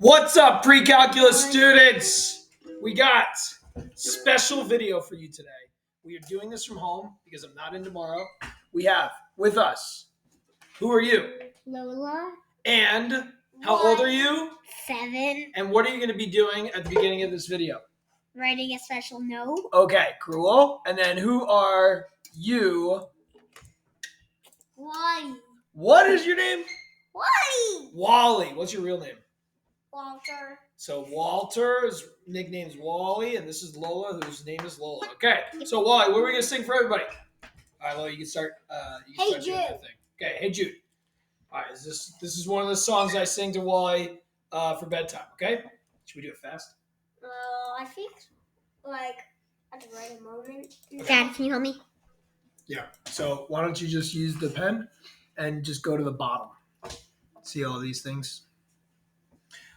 What's up, pre-calculus students? We got special video for you today. We are doing this from home because I'm not in tomorrow. We have with us, who are you? Lola. And how old are you? 7. And what are you going to be doing at the beginning of this video? Writing a special note. Okay, cool. And then who are you? Wally. What is your name? Wally. Wally. What's your real name? Walter. So Walter's nickname is Wally, and this is Lola, whose name is Lola. Okay, so Wally, what are we gonna sing for everybody? All right, Lola, you can start. Hey Start doing that thing. Okay, Hey Jude. All right, this is one of the songs I sing to Wally for bedtime. Okay, should we do it fast? I think at the right moment. Dad, can you help me? Yeah. So why don't you just use the pen and just go to the bottom? See all these things.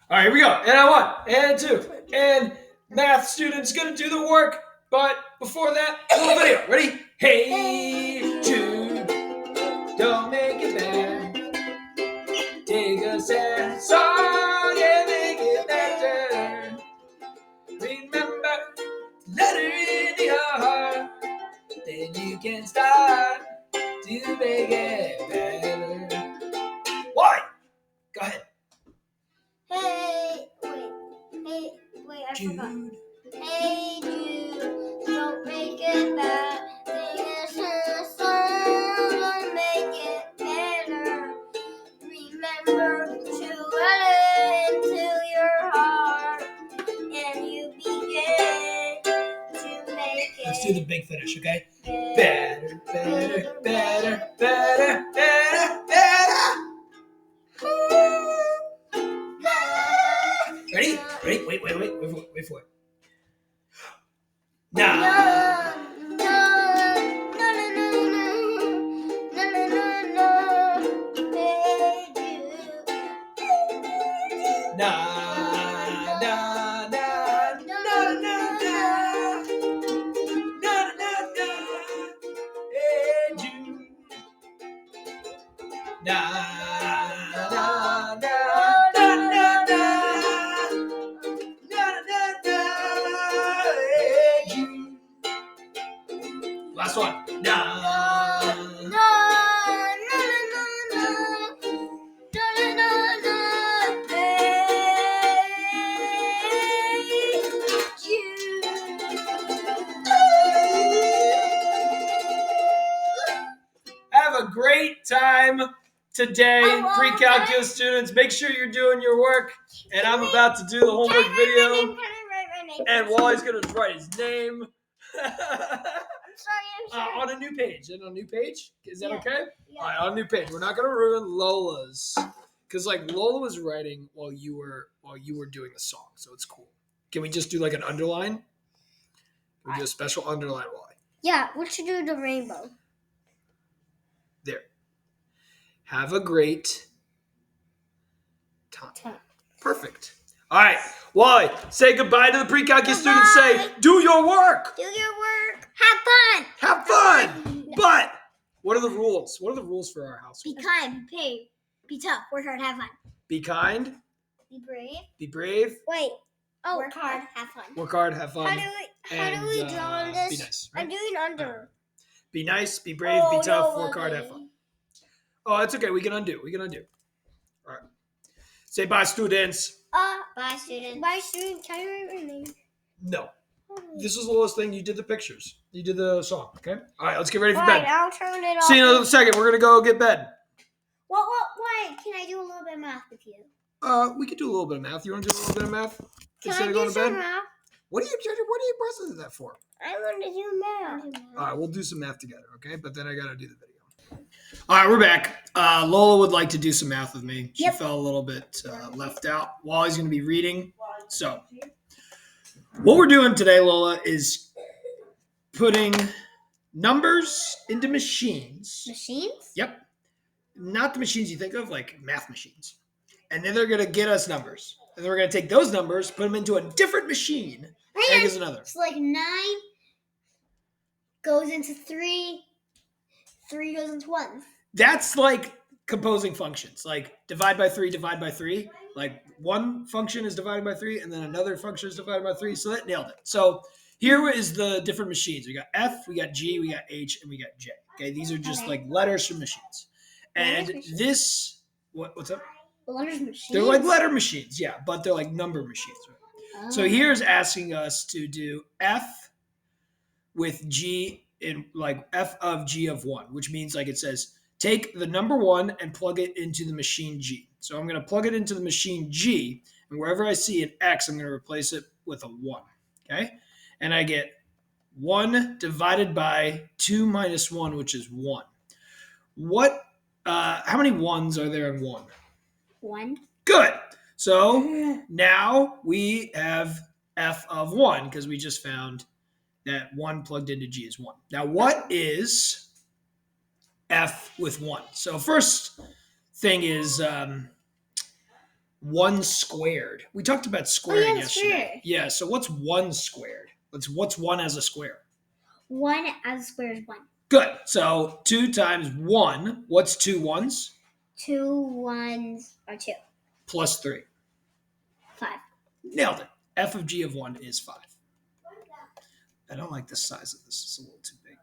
All right, here we go. And 1, and 2, and math students gonna do the work. But before that, a little video. Ready? Hey Jude, don't make it bad. Take a sad song and make it better. Remember, let it in your heart. Then you can start to make it better. Why? Go ahead. I forgot. Hey Jude, don't make it bad. Sing a sad song and make it better. Remember to let it into your heart, and you begin to make it. Let's do the big finish, okay? Better, better, better, better, better, better. Ready? Ready? Wait for it. Nah. Hey Jude. Hey Jude. Last one. Have a great time today, pre-calculus students. Make sure you're doing your work. And I'm about to do the homework video. And Wally's going to write his name. On a new page. And on a new page? Is that okay? Yeah. All right, on a new page. We're not going to ruin Lola's. Because Lola was writing while you were doing the song. So it's cool. Can we just do like an underline? Can we do a special underline, Wally? Yeah, we should do the rainbow. There. Have a great time. Perfect. All right. Wally, say goodbye to the pre-calculus students. Say, do your work. Do your work. Have fun. Have fun. But what are the rules? What are the rules for our house? Be kind, be brave, be tough, work hard, have fun. Be kind. Be brave. Be brave. Wait. Oh, work hard, have fun. Work hard, have fun. How do we draw on this? Be nice. Right? I'm doing under. Be nice, be brave, be tough, work hard, have fun. Oh, that's okay. We can undo. All right. Say bye, students. Bye, students. Bye, students. Can you write my name? No. This is the last thing. You did the pictures. You did the song, okay? All right, let's get ready for bed. I'll turn it off. See you in a second. We're going to go get bed. Wait. Can I do a little bit of math with you? We could do a little bit of math. You want to do a little bit of math? Can I do some math? What are you pressing that for? I want to do math. All right, we'll do some math together, okay? But then I got to do the video. All right, we're back. Lola would like to do some math with me. She felt a little bit left out. Wally's going to be reading. So what we're doing today, Lola, is putting numbers into machines. Machines? Yep. Not the machines you think of, like math machines. And then they're going to get us numbers. And then we're going to take those numbers, put them into a different machine, and give us another. So 9 goes into 3. 3 goes into 1. That's like composing functions, like divide by 3, Like one function is divided by 3, and then another function is divided by 3. So that nailed it. So here is the different machines. We got F, we got G, we got H, and we got J. Okay, these are just like letters from machines. And this, what's up? Letters machines. They're like letter machines, yeah, but they're like number machines. Right? So here's asking us to do F with G in like F of G of 1, which means like it says take the number 1 and plug it into the machine G. So I'm going to plug it into the machine G, and wherever I see an X, I'm going to replace it with a 1. Okay, and I get 1 divided by 2 minus 1, which is 1. What? How many 1s are there in 1? 1. Good. So now we have F of 1 because we just found that 1 plugged into G is 1. Now, what is F with 1? So first thing is 1 squared. We talked about squaring yesterday. Square. Yeah, so what's 1 squared? What's 1 as a square? 1 as a square is 1. Good. So 2 times 1. What's 2 1s? 2 1s are 2. Plus 3. 5. Nailed it. F of G of 1 is 5. I don't like the size of this. It's a little too big.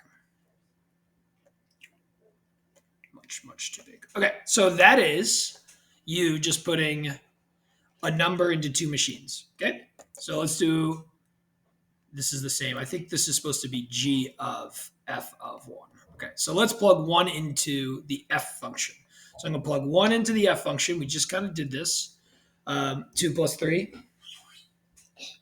Much too big. Okay, so that is you just putting a number into 2 machines. Okay, so let's do, this is the same. I think this is supposed to be G of F of 1. Okay, so let's plug 1 into the F function. So I'm going to plug 1 into the F function. We just kind of did this. 2 plus 3.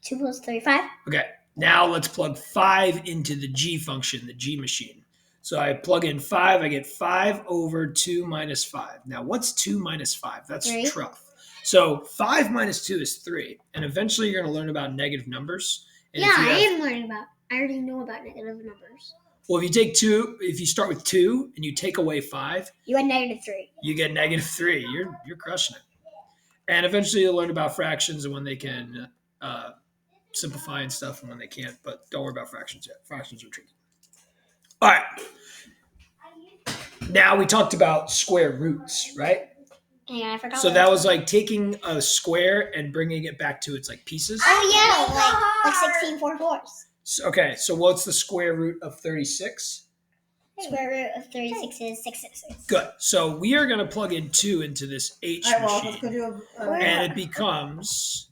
2 plus 3, 5. Okay, now let's plug 5 into the G function, the G machine. So I plug in 5, I get 5 over 2 minus 5. Now, what's 2 minus 5? That's 3. tough. So 5 minus 2 is 3. And eventually you're going to learn about negative numbers. And Yeah, I am learning about, I already know about negative numbers. Well, if you take 2, if you start with 2 and you take away 5. You get negative 3. You get negative 3. You're crushing it. And eventually you'll learn about fractions and when they can simplify and stuff and when they can't. But don't worry about fractions yet. Fractions are tricky. All right. Now we talked about square roots, right? Yeah, I forgot. So that was like taking a square and bringing it back to its like pieces. Oh yeah, like 16 4/4. Okay, so what's the square root of 36? Square root of 36 is 666. Good. So we are going to plug in 2 into this H machine, and it becomes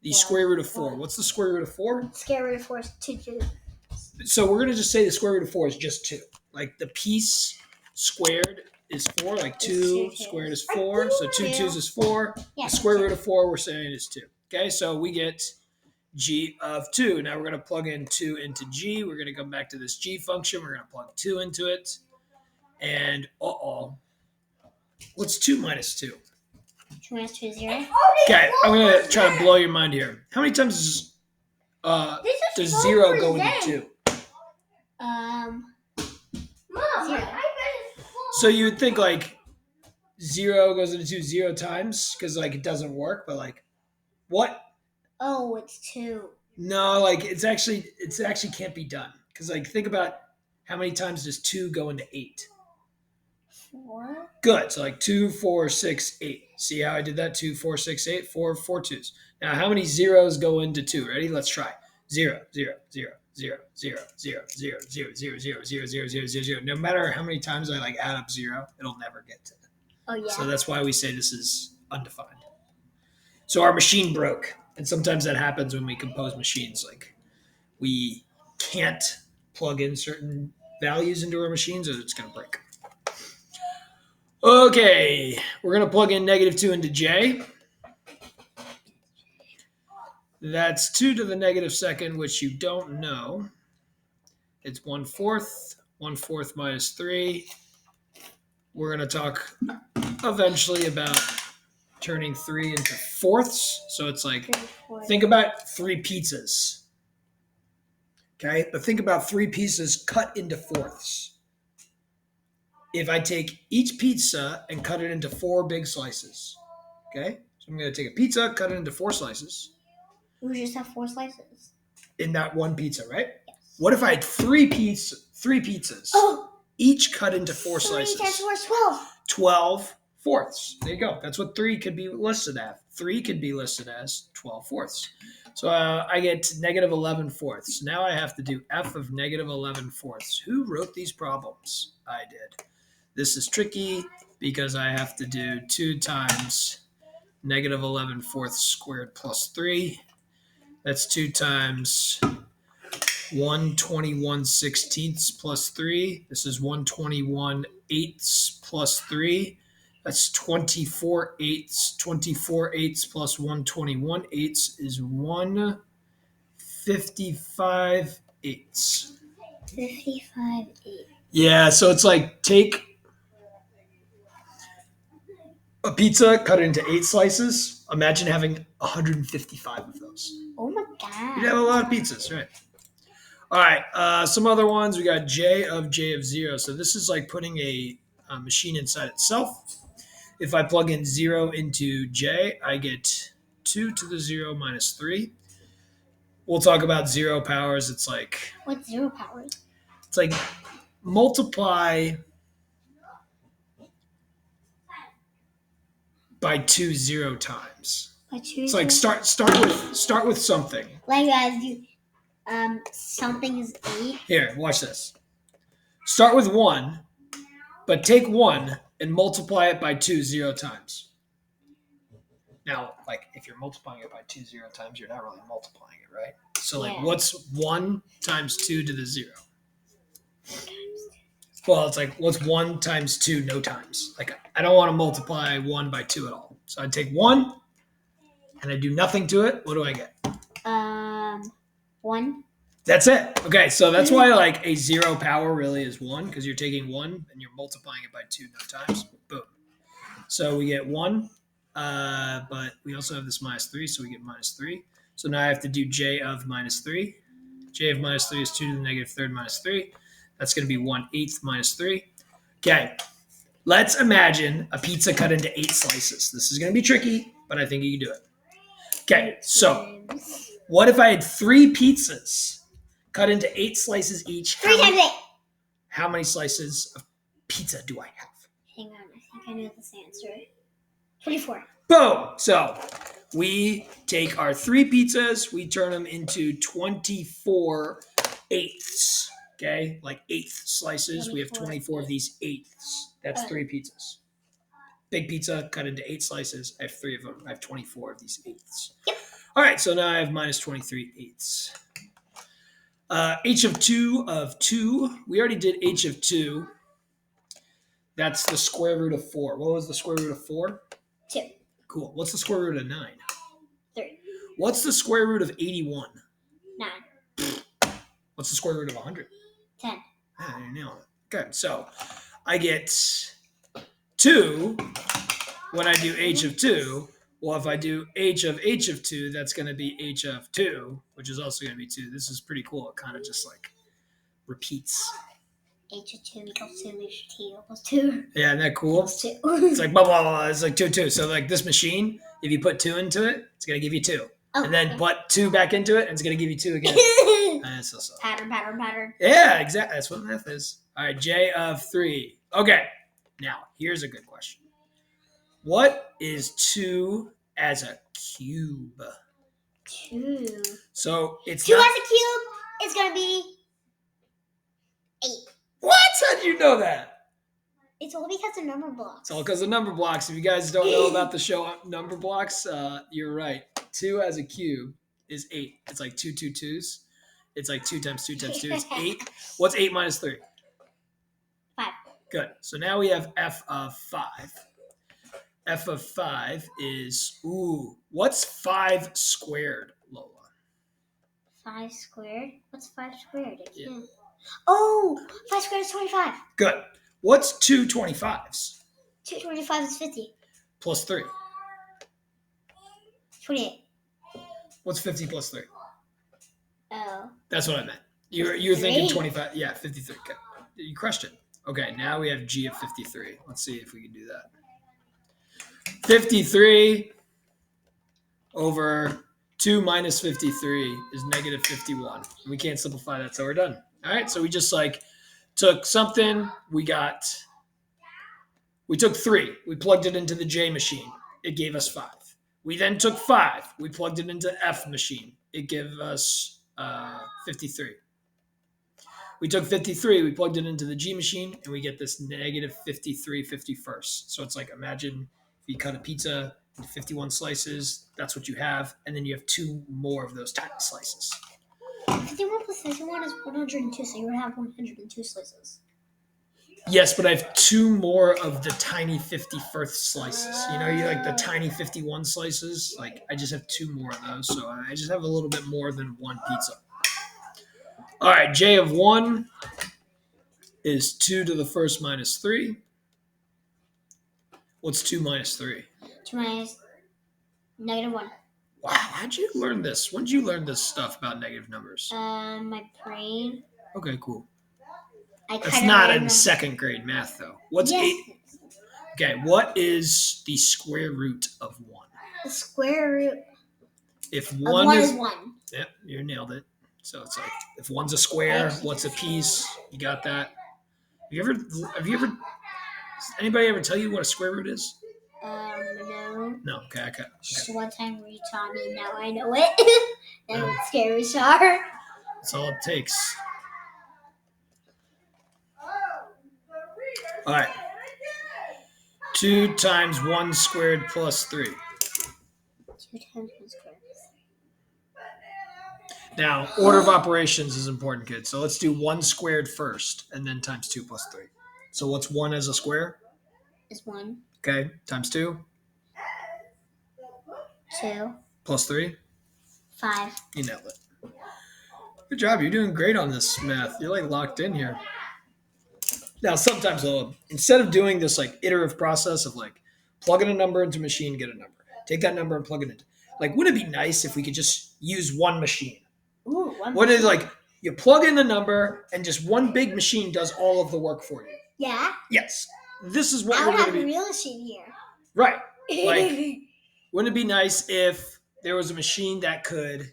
the square root of 4. What's the square root of 4? Square root of 4 is 2. So we're going to just say the square root of 4 is just 2. Like the piece squared is 4, like 2 squared is 4. So 2 2s is 4. Yeah, the square root of 4 we're saying is 2. Okay, so we get G of 2. Now we're going to plug in 2 into G. We're going to come back to this G function. We're going to plug 2 into it. And what's 2 minus 2? 2 minus 2 is 0. Okay, I'm going to try to blow your mind here. How many times does 0 go into 2? Mom, 0. So you would think like 0 goes into 2 0 times because like it doesn't work, but like what? Oh, it's 2. No, like it's actually can't be done because like think about how many times does 2 go into 8? 4. Good. So like 2, 4, 6, 8. See how I did that? 2, 4, 6, 8. 4 2s. Now how many zeros go into 2? Ready? Let's try. 0 0 0 0 0 0 0 0 0 0 0 0 0 0 0. No matter how many times I like add up 0, it'll never get to it. Oh yeah. So that's why we say this is undefined. So our machine broke. And sometimes that happens when we compose machines. Like we can't plug in certain values into our machines or it's going to break. Okay, we're going to plug in negative 2 into J. That's 2 to the negative second, which you don't know. It's 1/4. 1/4 minus 3. We're going to talk eventually about turning 3 into fourths. So it's like, think about 3 pizzas. Okay, but think about 3 pieces cut into fourths. If I take each pizza and cut it into 4 big slices, okay? So I'm going to take a pizza, cut it into 4 slices. We just have 4 slices. In that one pizza, right? Yes. What if I had 3 pizzas, each cut into 4 slices? 3 times 4 is 12. 12, fourths. There you go. That's what 3 could be listed as. 3 could be listed as 12 fourths. So I get negative 11 fourths. Now I have to do f of negative 11 fourths. Who wrote these problems? I did. This is tricky because I have to do 2 times negative 11 fourths squared plus 3. That's 2 times 121 sixteenths plus 3. This is 121 eighths plus 3. That's 24 eighths. 24 eighths plus 121 eighths is 155 eighths. 55 eighths. Yeah, so it's like take a pizza, cut it into 8 slices. Imagine having 155 of those. Oh my god. You'd have a lot of pizzas, right? All right, some other ones. We got j of 0. So this is like putting a machine inside itself. If I plug in 0 into j, I get 2 to the 0 minus 3. We'll talk about 0 powers. It's like... What's 0 powers? It's like multiply by 2 0 times. By 2 It's like start with something. Like as you... something is 8. Here, watch this. Start with 1, but take 1 and multiply it by 2 0 times. Now, like, if you're multiplying it by 2 0 times, you're not really multiplying it, right? So, like, what's 1 times 2 to the 0? Well, it's like, what's 1 times 2 no times? Like, I don't want to multiply 1 by 2 at all. So I take 1, and I do nothing to it. What do I get? 1. That's it. Okay, so that's why like a 0 power really is 1, because you're taking 1 and you're multiplying it by 2 no times. Boom. So we get 1, but we also have this minus 3, so we get minus 3. So now I have to do j of minus 3. J of minus 3 is 2 to the negative third minus 3. That's going to be 1/8 minus 3. Okay, let's imagine a pizza cut into 8 slices. This is going to be tricky, but I think you can do it. Okay, so what if I had 3 pizzas cut into 8 slices each? 3 times 8. How many slices of pizza do I have? Hang on, I think I know this answer. 24. Boom! So we take our 3 pizzas, we turn them into 24 eighths. Okay, like eighth slices. We have 24 of these eighths. That's 3 pizzas. Big pizza cut into 8 slices. I have 3 of them. I have 24 of these eighths. Yep. All right, so now I have minus 23 eighths. H of 2 of 2. We already did h of 2. That's the square root of 4. What was the square root of 4? 2. Cool. What's the square root of 9? 3. What's the square root of 81? 9. What's the square root of 100? 10. I didn't know it. Good. So I get 2 when I do h of 2. Well, if I do h of 2, that's going to be h of 2, which is also going to be 2. This is pretty cool. It kind of just like repeats. H of 2 equals 2, h of t equals 2. Yeah, isn't that cool? Equals 2. It's like blah, blah, blah. It's like 2, 2. So like this machine, if you put 2 into it, it's going to give you 2. Oh, and then okay. put 2 back into it, and it's going to give you 2 again. So. Pattern. Yeah, exactly. That's what math is. All right, j of 3. Okay, now here's a good question. What is 2 as a cube? 2. So it's 2 not... as a cube is going to be 8. What? How did you know that? It's all because of number blocks. It's all because of number blocks. If you guys don't know about the show Number Blocks, you're right. 2 as a cube is 8. It's like 2 2 2s. It's like 2 times 2 times 2 is 8. What's 8 minus 3? 5. Good. So now we have f of 5. F of 5 is, what's 5 squared, Lola? 5 squared? What's 5 squared? Yeah. Oh, 5 squared is 25. Good. What's 2 25s? 2 25 is 50. Plus 3. 28. What's 50 plus 3? Oh. That's what I meant. You're thinking 25. Yeah, 53. Okay. You crushed it. Okay, now we have g of 53. Let's see if we can do that. 53 over 2 minus 53 is negative 51. We can't simplify that, so we're done. All right, so we just like took something, we We took 3. We plugged it into the J machine. It gave us 5. We then took 5. We plugged it into F machine. It gave us 53. We took 53. We plugged it into the G machine, and we get this negative 53 51st. So it's like, imagine if you cut a pizza into 51 slices. That's what you have. And then you have 2 more of those tiny slices. 51 plus 51 is 102, so you would have 102 slices. Yes, but I have 2 more of the tiny 51st slices. You know, you like the tiny 51 slices? Like, I just have 2 more of those, so I just have a little bit more than one pizza. All right, J of 1 is 2 to the first minus 3. What's 2 minus 3? 2 minus negative 1. Wow, how'd you learn this? When did you learn this stuff about negative numbers? My brain. Okay, cool. I That's not in second grade math, though. What's 8? Okay, what is the square root of 1? The square root if of 1 is 1. Yep, you nailed it. So it's like, if 1's a square, what's a piece? You got that? Have you ever? Does anybody ever tell you what a square root is? No. No. Okay. Just one time where you taught me. Now I know it. And it's scary, Char. That's all it takes. All right. 2 times 1 squared plus 3. 2 times 1 squared. Now, order of operations is important, kids. So let's do 1 squared first, and then times 2 plus 3. So what's 1 as a square? Is 1. Okay. Times 2? 2. Plus 3? 5. You nailed it. Good job. You're doing great on this math. You're like locked in here. Now, sometimes instead of doing this like iterative process of like plugging a number into a machine, get a number, take that number and plug it into, like, wouldn't it be nice if we could just use one machine? Ooh, one What machine. is like you plug in the number and just one big machine does all of the work for you? Yeah. Yes. This is what I we're would going have to a be. real machine here. Right. Like, wouldn't it be nice if there was a machine that could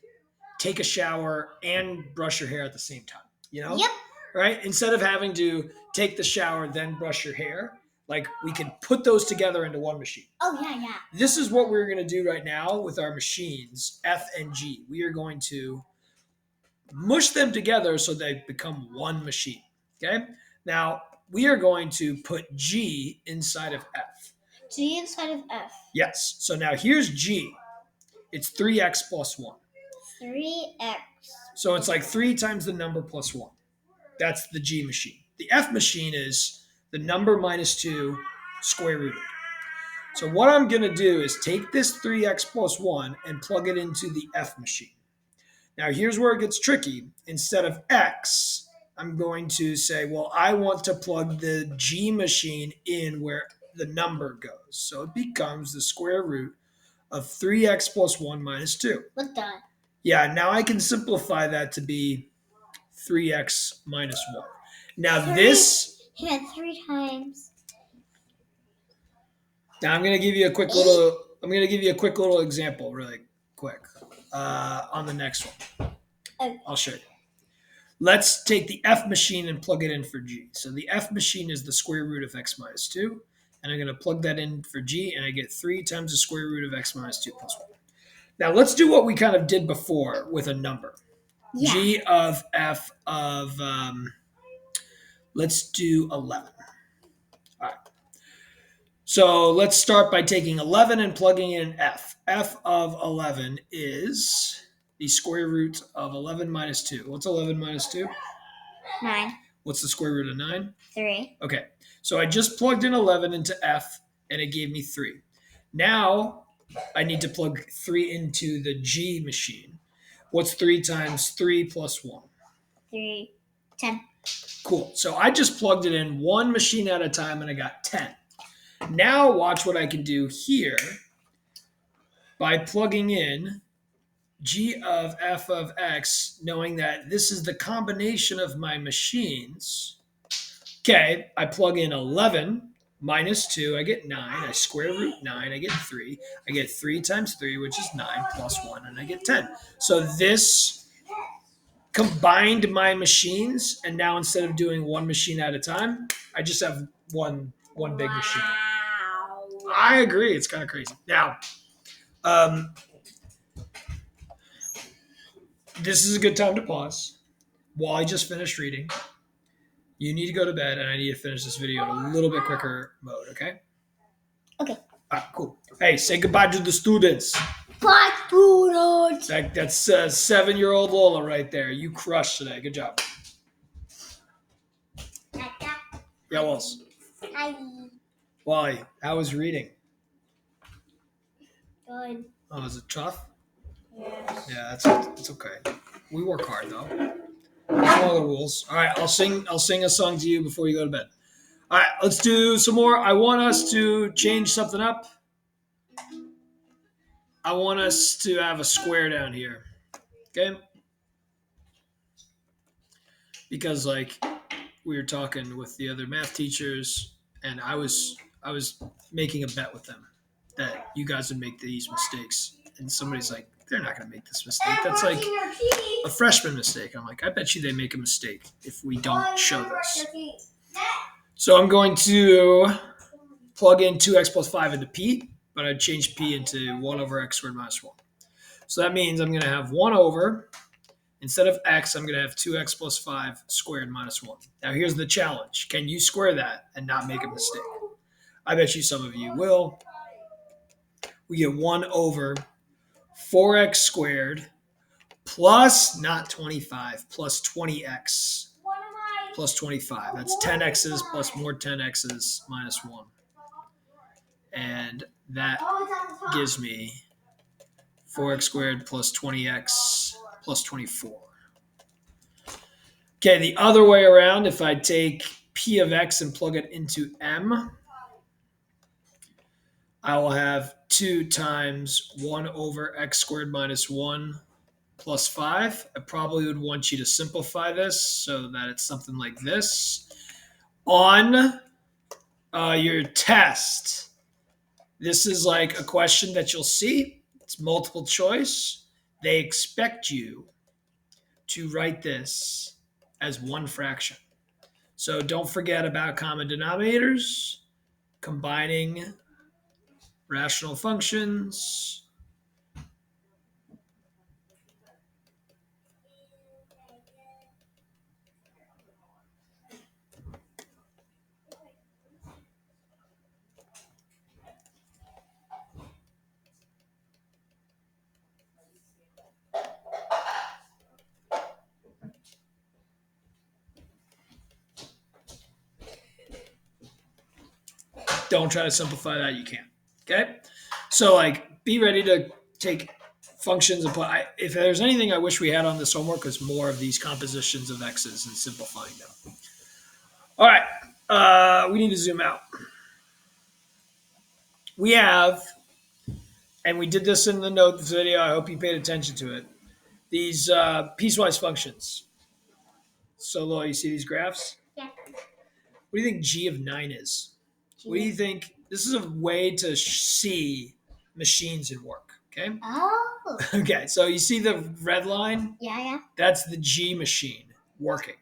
take a shower and brush your hair at the same time? You know? Yep. Right? Instead of having to take the shower, then brush your hair, like, we could put those together into one machine. Oh, yeah. This is what we're going to do right now with our machines, F and G. We are going to mush them together so they become one machine. Okay? Now, we are going to put G inside of F. G inside of F. Yes. So now here's G. It's 3x plus 1. 3x. So it's like 3 times the number plus 1. That's the G machine. The F machine is the number minus 2 square rooted. So what I'm going to do is take this 3x plus 1 and plug it into the F machine. Now here's where it gets tricky. Instead of x, I'm going to say, well, I want to plug the G machine in where the number goes. So it becomes the square root of 3x plus 1 minus 2. What the? Yeah, now I can simplify that to be 3x minus 1. Now this... He had 3 times. Now I'm going to give you a quick little example really quick on the next one. Okay. I'll show you. Let's take the F machine and plug it in for G. So the F machine is the square root of x minus 2. And I'm going to plug that in for G, and I get 3 times the square root of x minus 2 plus 1. Now let's do what we kind of did before with a number. Yeah. G of F of, let's do 11. All right. So let's start by taking 11 and plugging in F. F of 11 is the square root of 11 minus 2. What's 11 minus 2? 9. What's the square root of 9? 3. Okay. So I just plugged in 11 into F, and it gave me 3. Now I need to plug 3 into the G machine. What's 3 times 3 plus 1? 3. 10. Cool. So I just plugged it in one machine at a time, and I got 10. Now watch what I can do here by plugging in G of F of X, knowing that this is the combination of my machines. Okay, I plug in 11 minus 2, I get 9. I square root 9, I get 3. I get 3 times 3, which is 9, plus 1, and I get 10. So this combined my machines, and now instead of doing one machine at a time, I just have one big machine. I agree. It's kind of crazy. Now, this is a good time to pause. While I just finished reading, you need to go to bed, and I need to finish this video in a little bit quicker mode, okay? Okay. All right, cool. Hey, say goodbye to the students. Bye, students. That's 7-year-old Lola right there. You crushed today. Good job. Yeah, Walls. Hi. Wally, how was reading? Good. Oh, is it tough? Yes. Yeah, it's okay. We work hard though. Follow the rules. All right, I'll sing a song to you before you go to bed. All right, let's do some more. I want us to change something up. I want us to have a square down here. Okay? Because like we were talking with the other math teachers and I was making a bet with them that you guys would make these mistakes. And somebody's like, they're not going to make this mistake. That's like a freshman mistake. I'm like, I bet you they make a mistake if we don't show this. So I'm going to plug in 2x plus 5 into p, but I'd change p into 1 over x squared minus 1. So that means I'm going to have 1 over, instead of x, I'm going to have 2x plus 5 squared minus 1. Now here's the challenge. Can you square that and not make a mistake? I bet you some of you will. We get 1 over 4x squared plus, not 25, plus 20x plus 25. That's 10x's plus more 10x's minus 1. And that gives me 4x squared plus 20x plus 24. Okay, the other way around, if I take p of x and plug it into m, I will have 2 times 1 over x squared minus 1 plus 5. I probably would want you to simplify this so that it's something like this. On your test, this is like a question that you'll see. It's multiple choice. They expect you to write this as one fraction. So don't forget about common denominators, combining rational functions. Don't try to simplify that. You can't. Okay? So, like, be ready to take functions and put. If there's anything I wish we had on this homework, is more of these compositions of x's and simplifying them. All right. We need to zoom out. We have, and we did this in the notes video. I hope you paid attention to it. These piecewise functions. So, Laura, you see these graphs? Yeah. What do you think g of 9 is? G. What do you think? This is a way to see machines in work. Okay. Oh. Okay. So you see the red line? Yeah. That's the G machine working.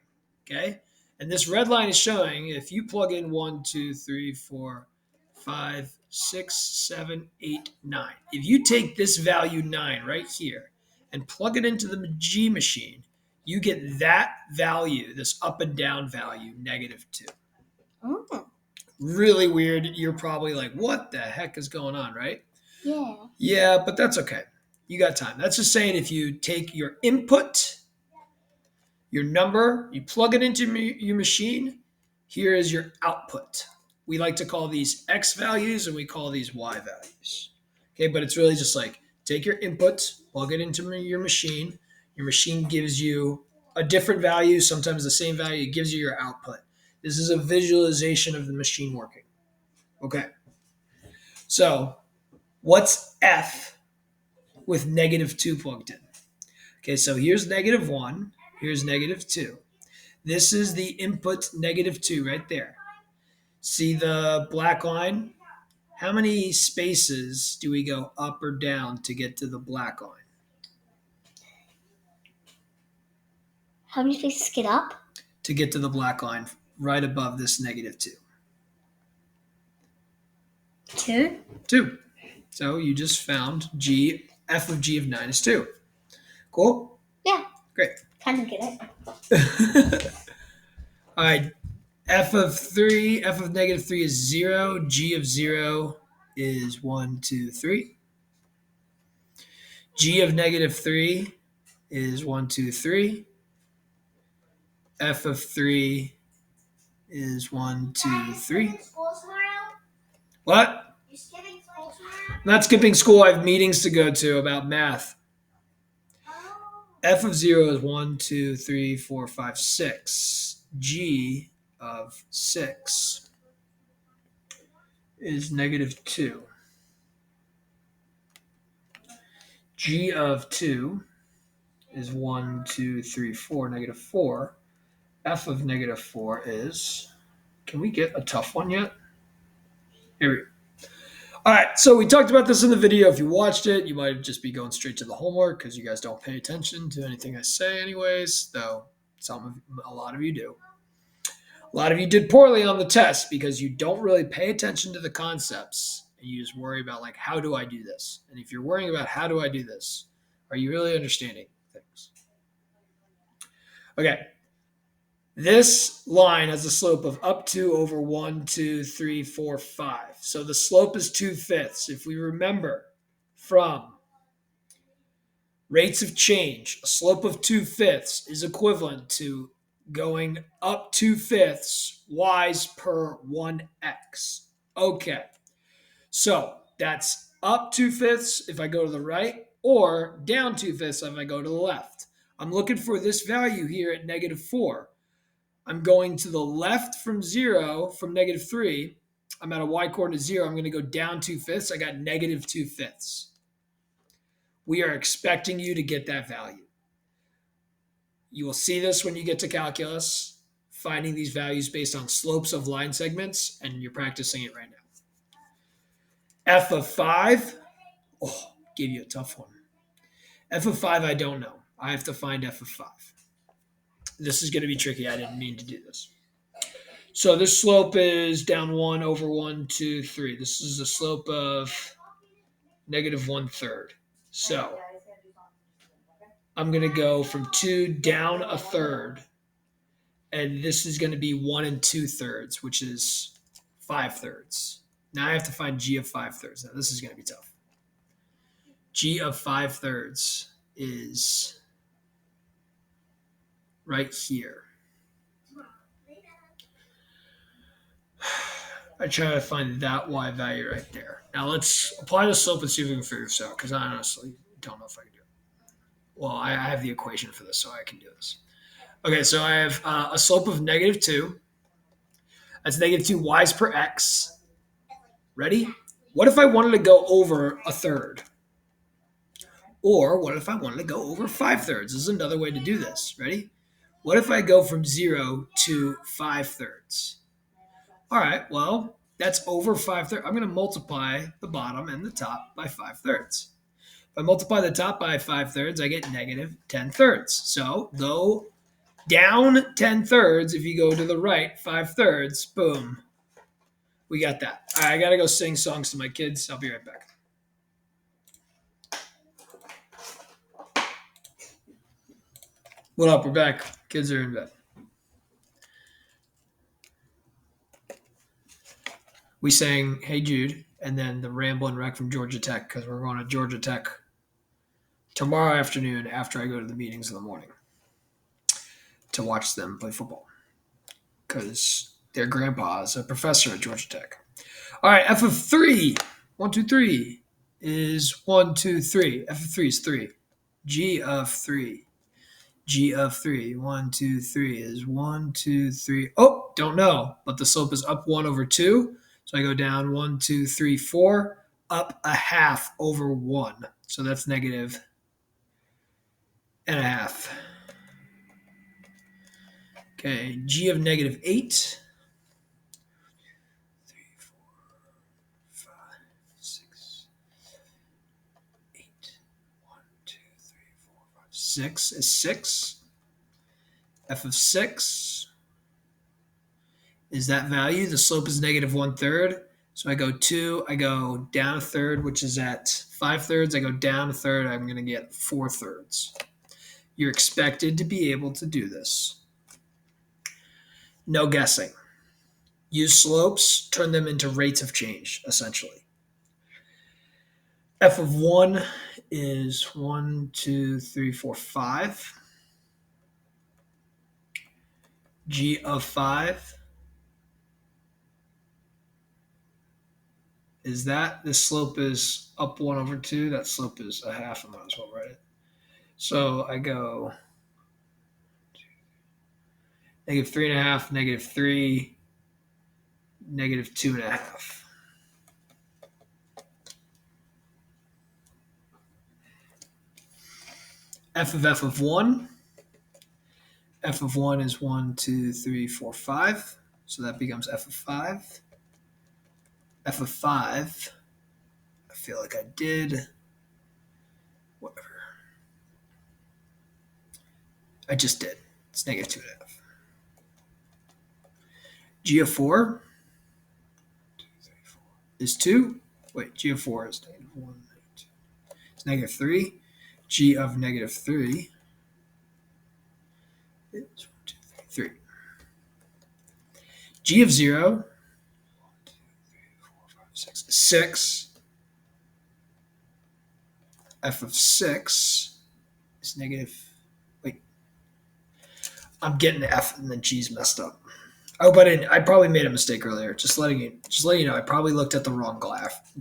Okay. And this red line is showing if you plug in 1, 2, 3, 4, 5, 6, 7, 8, 9. If you take this value 9 right here and plug it into the G machine, you get that value, this up and down value, -2. Oh. Really weird. You're probably like, what the heck is going on, right? Yeah. Yeah, but that's okay. You got time. That's just saying if you take your input, your number, you plug it into your machine, here is your output. We like to call these X values and we call these Y values. Okay, but it's really just like take your input, plug it into your machine. Your machine gives you a different value, sometimes the same value. It gives you your output. This is a visualization of the machine working. Okay. So what's F with -2 plugged in? Okay, so here's -1. Here's -2. This is the input -2 right there. See the black line? How many spaces do we go up or down to get to the black line? How many spaces get up? To get to the black line right above this -2. 2. 2. So you just found f of g of 9 is 2. Cool? Yeah. Great. Kind of get it. All right. F of negative 3 is 0. G of 0 is 1, 2, 3. G of negative 3 is 1, 2, 3. F of 3 is 1, 2, 3. What? You skipping school tomorrow? I'm not skipping school. I have meetings to go to about math. F of 0 is 1, 2, 3, 4, 5, 6. G of 6 is negative 2. G of 2 is 1, 2, 3, 4, negative 4. F of negative 4 is, can we get a tough one yet? Here we go. All right, so we talked about this in the video. If you watched it, you might just be going straight to the homework because you guys don't pay attention to anything I say anyways, though a lot of you do. A lot of you did poorly on the test because you don't really pay attention to the concepts and you just worry about like, how do I do this? And if you're worrying about how do I do this, are you really understanding things? Okay. This line has a slope of up to over 1, 2, 3, 4, 5. So the slope is 2/5. If we remember from rates of change, a slope of 2/5 is equivalent to going up 2/5 y's per 1x. Okay, so that's up 2/5 if I go to the right, or down 2/5 if I go to the left. I'm looking for this value here at negative 4. I'm going to the left from 0, from negative 3. I'm at a y coordinate 0. I'm going to go down 2/5. I got negative 2/5. We are expecting you to get that value. You will see this when you get to calculus, finding these values based on slopes of line segments, and you're practicing it right now. F of 5, gave you a tough one. F of 5, I don't know. I have to find f of 5. This is going to be tricky. I didn't mean to do this. So this slope is down 1 over 1, 2, 3. This is a slope of negative 1/3. So I'm going to go from 2 down 1/3. And this is going to be 1 2/3, which is 5/3. Now I have to find g of 5/3. Now this is going to be tough. G of 5/3 is right here. I try to find that y value right there. Now let's apply the slope and see if we can figure this out, because I honestly don't know if I can do it. Well, I have the equation for this, so I can do this. Okay, so I have a slope of negative 2. That's negative 2 y's per x. Ready? What if I wanted to go over 1/3? Or what if I wanted to go over 5/3? This is another way to do this. Ready? What if I go from 0 to 5/3? All right, well, that's over 5/3. I'm going to multiply the bottom and the top by 5/3. If I multiply the top by 5/3, I get negative 10/3. So go down 10/3 if you go to the right 5/3. Boom. We got that. All right, I got to go sing songs to my kids. I'll be right back. What up? We're back. Kids are in bed. We sang Hey Jude and then the Ramblin' Wreck from Georgia Tech because we're going to Georgia Tech tomorrow afternoon after I go to the meetings in the morning to watch them play football because their grandpa is a professor at Georgia Tech. All right, F of 3, 1, 2, 3 is 1, 2, 3. F of 3 is 3. G of 3. G of 3, 1, 2, 3 is 1, 2, 3. Oh, don't know, but the slope is up 1 over 2. So I go down 1, 2, 3, 4, up 1/2 over 1. So that's negative 1/2. Okay, G of negative 8. 3, 4, 5, 6, 8. 1, 2, 3, 4, 5, 6 is 6. F of 6 is that value. The slope is negative 1/3. So I go 2, I go down a third, which is at 5/3. I go down a third, I'm going to get 4/3. You're expected to be able to do this. No guessing. Use slopes, turn them into rates of change, essentially. F of 1 is 1, 2, 3, 4, 5. G of 5 is that. This slope is up 1/2. That slope is a half. I might as well write it. So I go -3.5, -3, -2.5. F of 1. F of 1 is 1, 2, 3, 4, 5. So that becomes F of 5. F of 5, I feel like I did. Whatever. I just did. It's -2.5. G of 4 is 2. Wait, G of 4 is -1, -2. It's -3. G of -3 is 1, 2, 3, 3. G of 0, 1, 2, 3, 4, 5, 6, 6. F of 6 is negative. Wait, I'm getting the F and the G's messed up. Oh, but I probably made a mistake earlier. Just letting you know, I probably looked at the wrong graph.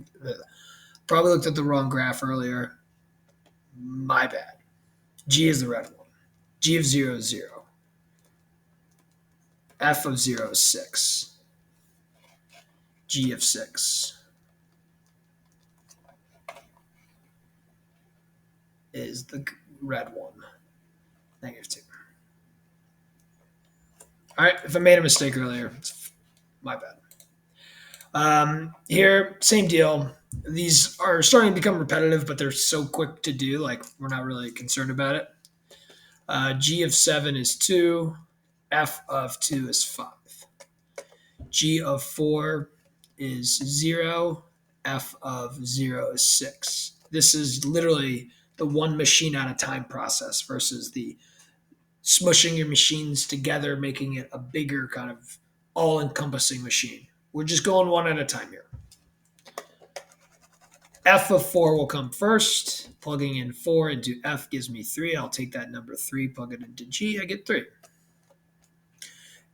Probably looked at the wrong graph earlier. My bad. G is the red one. G of 0 is 0. F of 0 is 6. G of 6 is the red one. -2. All right, if I made a mistake earlier, it's my bad. Here, same deal. These are starting to become repetitive, but they're so quick to do, like we're not really concerned about it. G of 7 is 2. F of 2 is 5. G of 4 is 0. F of 0 is 6. This is literally the one machine at a time process versus the smushing your machines together, making it a bigger kind of all-encompassing machine. We're just going one at a time here. F of 4 will come first. Plugging in 4 into F gives me 3. I'll take that number 3, plug it into G, I get 3.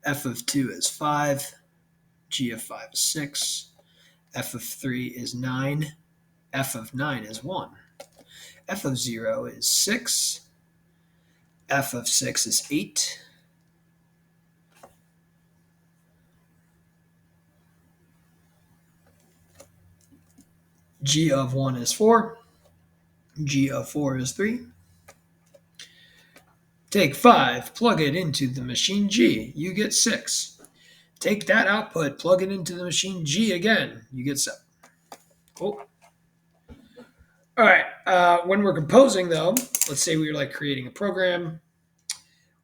F of 2 is 5. G of 5 is 6. F of 3 is 9. F of 9 is 1. F of 0 is 6. F of 6 is 8. G of 1 is 4. G of 4 is 3. Take 5, plug it into the machine G, you get 6. Take that output, plug it into the machine G again, you get 7. Cool. All right, when we're composing though, let's say we were like creating a program.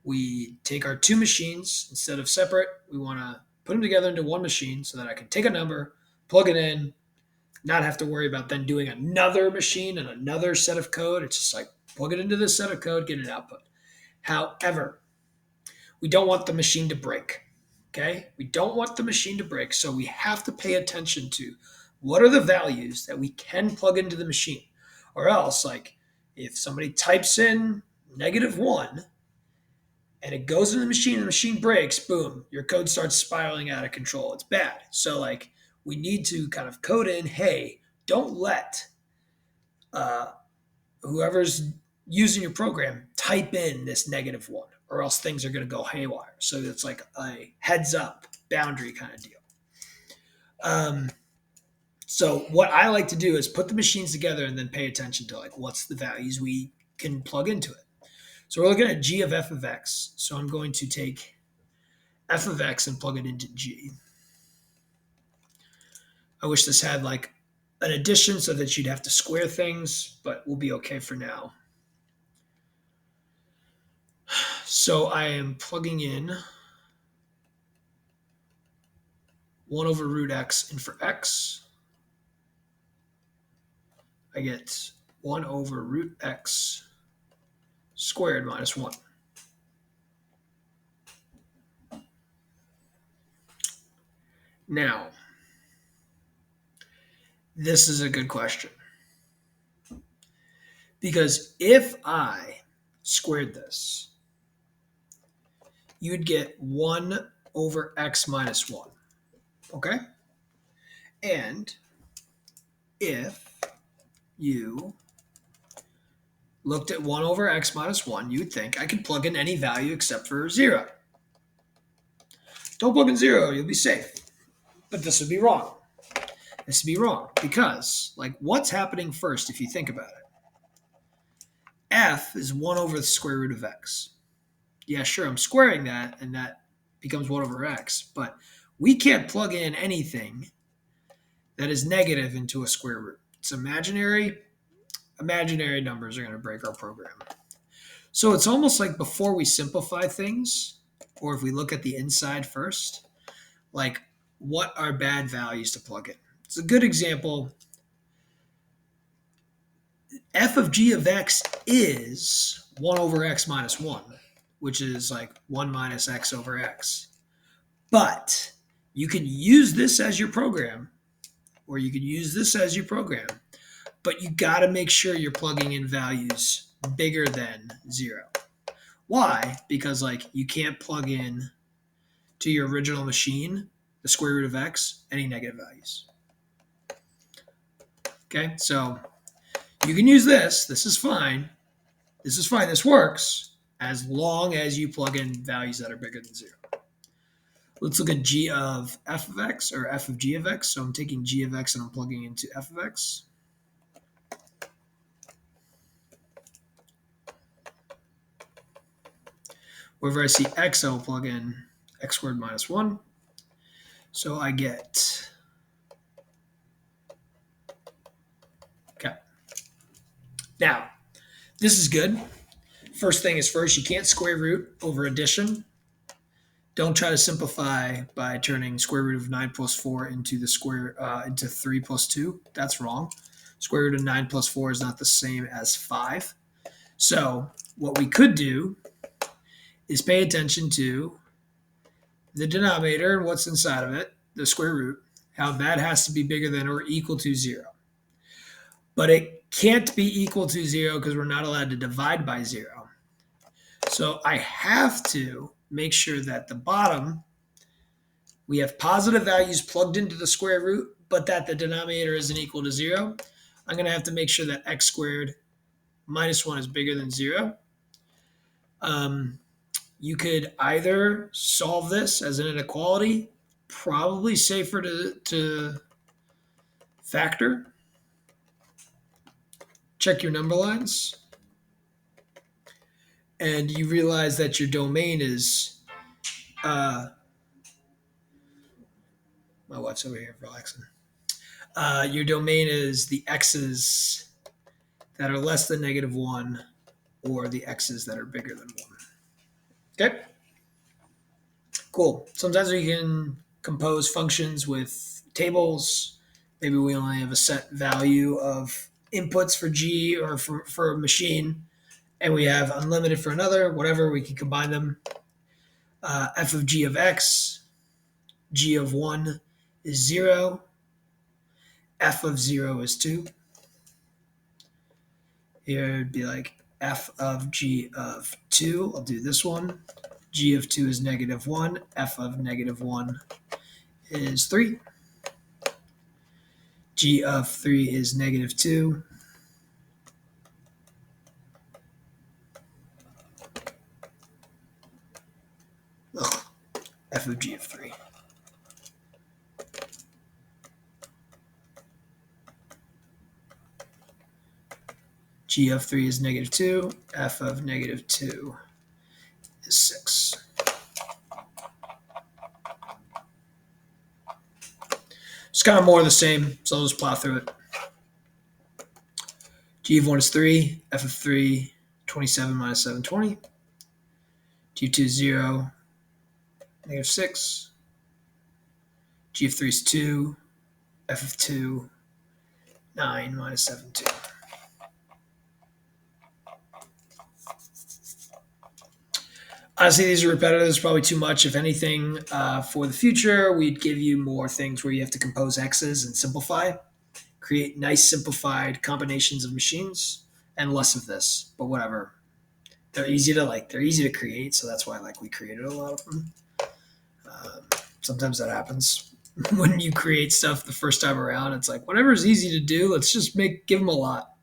We take our two machines, instead of separate, we want to put them together into one machine so that I can take a number, plug it in, not have to worry about then doing another machine and another set of code. It's just like plug it into this set of code, get an output. However, we don't want the machine to break. Okay? We don't want the machine to break, so we have to pay attention to what are the values that we can plug into the machine. Or else, like, if somebody types in -1 and it goes in the machine and the machine breaks, boom, your code starts spiraling out of control. It's bad. So, like, we need to kind of code in, hey, don't let whoever's using your program type in this -1, or else things are going to go haywire. So it's like a heads up boundary kind of deal. So what I like to do is put the machines together and then pay attention to like what's the values we can plug into it. So we're looking at G of F of X. So I'm going to take F of X and plug it into G. I wish this had like an addition so that you'd have to square things, but we'll be okay for now. So I am plugging in 1 over root x, and for x, I get 1 over root x squared minus 1. Now, this is a good question. Because if I squared this, you'd get 1 over x minus 1. Okay? And if you looked at 1 over x minus 1, you'd think I could plug in any value except for 0. Don't plug in 0, you'll be safe. But this would be wrong. This would be wrong because, like, what's happening first if you think about it? F is 1 over the square root of x. Yeah, sure, I'm squaring that, and that becomes 1 over x. But we can't plug in anything that is negative into a square root. It's imaginary. Imaginary numbers are going to break our program. So it's almost like before we simplify things, or if we look at the inside first, like what are bad values to plug in? It's a good example. F of g of x is 1 over x minus 1, which is like 1 minus x over x. But you can use this as your program, or you can use this as your program, but you got to make sure you're plugging in values bigger than 0. Why? Because like you can't plug in to your original machine, the square root of x, any negative values. Okay, so you can use this. This is fine. This is fine. This works as long as you plug in values that are bigger than 0. Let's look at g of f of x or f of g of x. So I'm taking g of x and I'm plugging into f of x. Wherever I see x, I will plug in x squared minus 1. So I get, okay. Now, this is good. First thing is first, you can't square root over addition. Don't try to simplify by turning square root of 9 plus 4 into the square into 3 plus 2. That's wrong. Square root of 9 plus 4 is not the same as 5. So what we could do is pay attention to the denominator and what's inside of it, the square root, how that has to be bigger than or equal to 0. But it can't be equal to 0 because we're not allowed to divide by 0. So I have to make sure that the bottom, we have positive values plugged into the square root, but that the denominator isn't equal to 0. I'm going to have to make sure that x squared minus 1 is bigger than 0. You could either solve this as an inequality, probably safer to factor. Check your number lines. And you realize that your domain is, my wife's over here relaxing. Your domain is the x's that are less than -1 or the x's that are bigger than 1. Okay? Cool. Sometimes we can compose functions with tables. Maybe we only have a set value of inputs for G or for a machine, and we have unlimited for another, whatever, we can combine them. F of G of X, G of 1 is 0, F of 0 is 2. Here it'd be like F of G of 2. I'll do this one. G of 2 is -1. F of -1 is 3. G of 3 is -2. Ugh. F of G of 3. G of 3 is -2. F of -2 is 6. It's kind of more of the same, so I'll just plow through it. G of 1 is 3. F of 3, 27 minus 7, 20. G of 2 is 0. -6. G of 3 is 2. F of 2, 9 minus 7, 2. Honestly, these are repetitive. It's probably too much. If anything, for the future, we'd give you more things where you have to compose x's and simplify, create nice simplified combinations of machines, and less of this. But whatever, they're easy to create, so that's why we created a lot of them. Sometimes that happens when you create stuff the first time around. It's like whatever's easy to do, let's just give them a lot.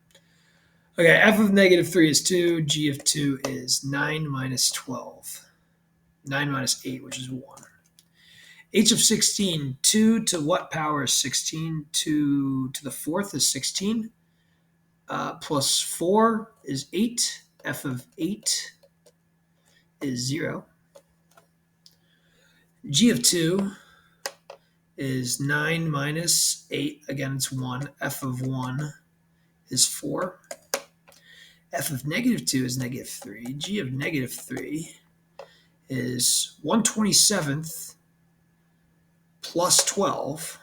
Okay, f of negative 3 is 2. G of 2 is 9 minus 12. 9 minus 8, which is 1. H of 16, 2 to what power is 16? 2 to the 4th is 16. Plus 4 is 8. F of 8 is 0. G of 2 is 9 minus 8. Again, it's 1. F of 1 is 4. F of negative 2 is negative 3. G of negative 3 is 1/27th plus 12.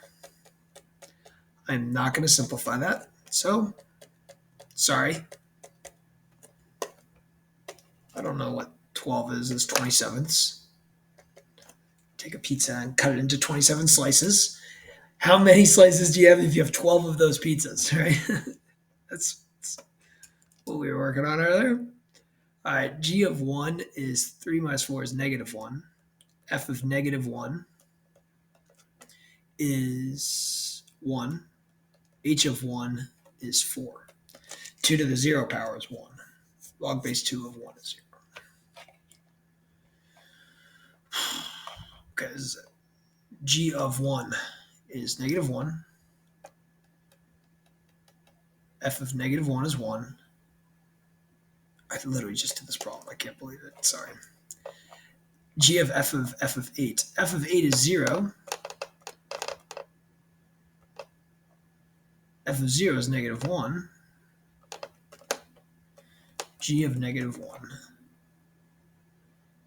I'm not going to simplify that. So, sorry. I don't know what 12 is. It's 27ths. Take a pizza and cut it into 27 slices. How many slices do you have if you have 12 of those pizzas, right? That's what we were working on earlier. All right, G of 1 is 3 minus 4 is negative 1. F of negative 1 is 1. H of 1 is 4. 2 to the 0 power is 1. Log base 2 of 1 is 0. Okay, this is it. G of 1 is negative 1. F of negative 1 is 1. I literally just did this problem. I can't believe it. Sorry. G of F of 8. F of 8 is 0. F of 0 is negative 1. G of negative 1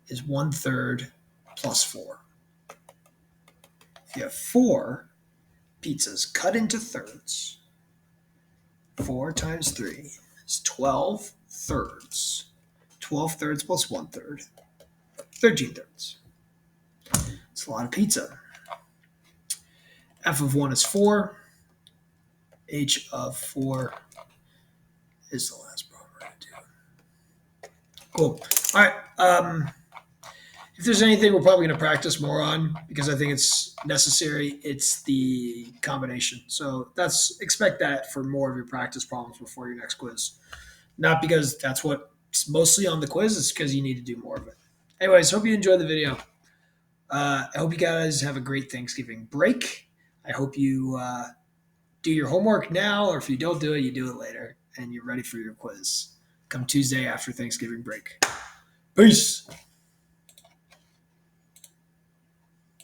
is 1/3 plus 4. If you have 4 pizzas cut into thirds, 4 times 3 is 12 thirds. 12 thirds plus 1/3, 13 thirds. It's a lot of pizza. F of 1 is 4. H of 4 is the last problem we're going to do. Cool. All right. If there's anything we're probably going to practice more on, because I think it's necessary, it's the combination. So expect that for more of your practice problems before your next quiz. Not because that's what's mostly on the quiz, it's because you need to do more of it. Anyways, hope you enjoyed the video. I hope you guys have a great Thanksgiving break. I hope you do your homework now, or if you don't do it, you do it later, and you're ready for your quiz come Tuesday after Thanksgiving break. Peace.